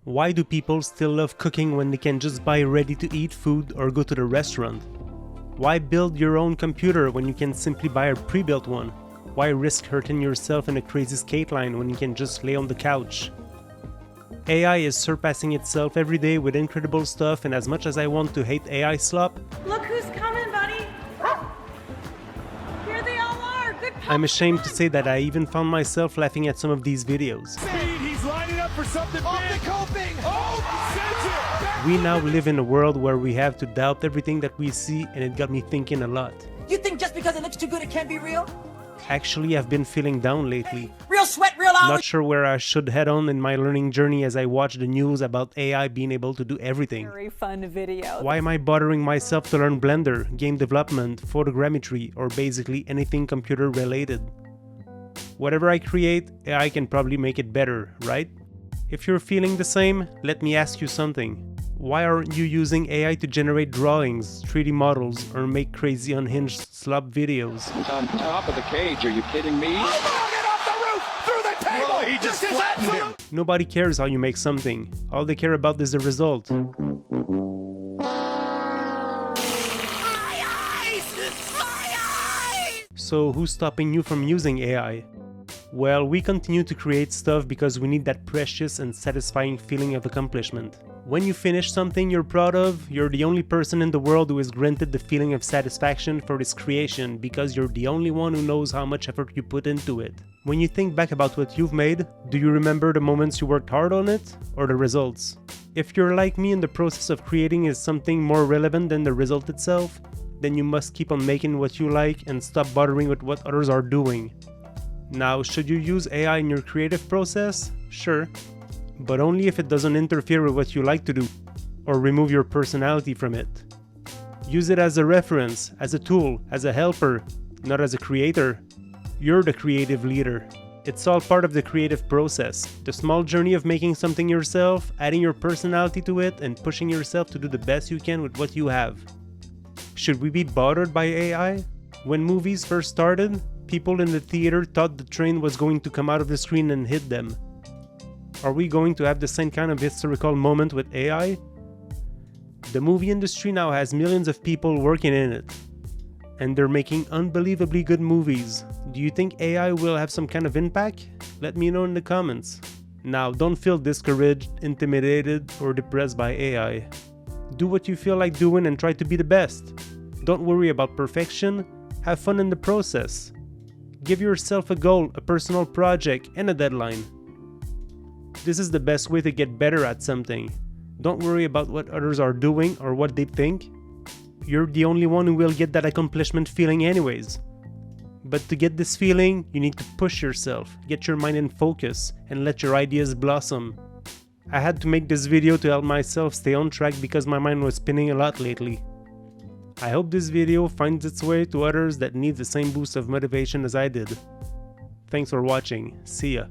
Why do people still love cooking when they can just buy ready-to-eat food or go to the restaurant? Why build your own computer when you can simply buy a pre-built one? Why risk hurting yourself in a crazy skate line when you can just lay on the couch? AI is surpassing itself every day with incredible stuff, and as much as I want to hate AI Slop, look who's coming, buddy! Here they all are! Good pup, I'm ashamed to say that I even found myself laughing at some of these videos. Speed, he's lining up for something big! The coping! Oh, We now live in a world where we have to doubt everything that we see, and it got me thinking a lot. You think just because it looks too good it can't be real? Actually, I've been feeling down lately. Real sweat, real hours. Not sure where I should head on in my learning journey as I watch the news about AI being able to do everything. very fun video. Why am I bothering myself to learn Blender, game development, photogrammetry, or basically anything computer related? Whatever I create, AI can probably make it better, right? If you're feeling the same, let me ask you something. Why aren't you using AI to generate drawings, 3D models, or make crazy unhinged slop videos? On top of the cage, are you kidding me? get off the roof! Through the table! Whoa, he just flattened him! Nobody cares how you make something. All they care about is the result. So who's stopping you from using AI? Well, we continue to create stuff because we need that precious and satisfying feeling of accomplishment. When you finish something you're proud of, you're the only person in the world who is granted the feeling of satisfaction for this creation because you're the only one who knows how much effort you put into it. When you think back about what you've made, do you remember the moments you worked hard on it, or the results? If you're like me and the process of creating is something more relevant than the result itself, then you must keep on making what you like and stop bothering with what others are doing. Now, should you use AI in your creative process? Sure. But only if it doesn't interfere with what you like to do, or remove your personality from it. Use it as a reference, as a tool, as a helper, not as a creator. You're the creative leader. It's all part of the creative process, the small journey of making something yourself, adding your personality to it, and pushing yourself to do the best you can with what you have. Should we be bothered by AI? When movies first started, people in the theater thought the train was going to come out of the screen and hit them. Are we going to have the same kind of historical moment with AI? The movie industry now has millions of people working in it, and they're making unbelievably good movies. Do you think AI will have some kind of impact? Let me know in the comments. Now, don't feel discouraged, intimidated, or depressed by AI. Do what you feel like doing and try to be the best. Don't worry about perfection, have fun in the process. Give yourself a goal, a personal project, and a deadline. This is the best way to get better at something. Don't worry about what others are doing or what they think. You're the only one who will get that accomplishment feeling anyways. But to get this feeling, you need to push yourself, get your mind in focus, and let your ideas blossom. I had to make this video to help myself stay on track because my mind was spinning a lot lately. I hope this video finds its way to others that need the same boost of motivation as I did. Thanks for watching. See ya.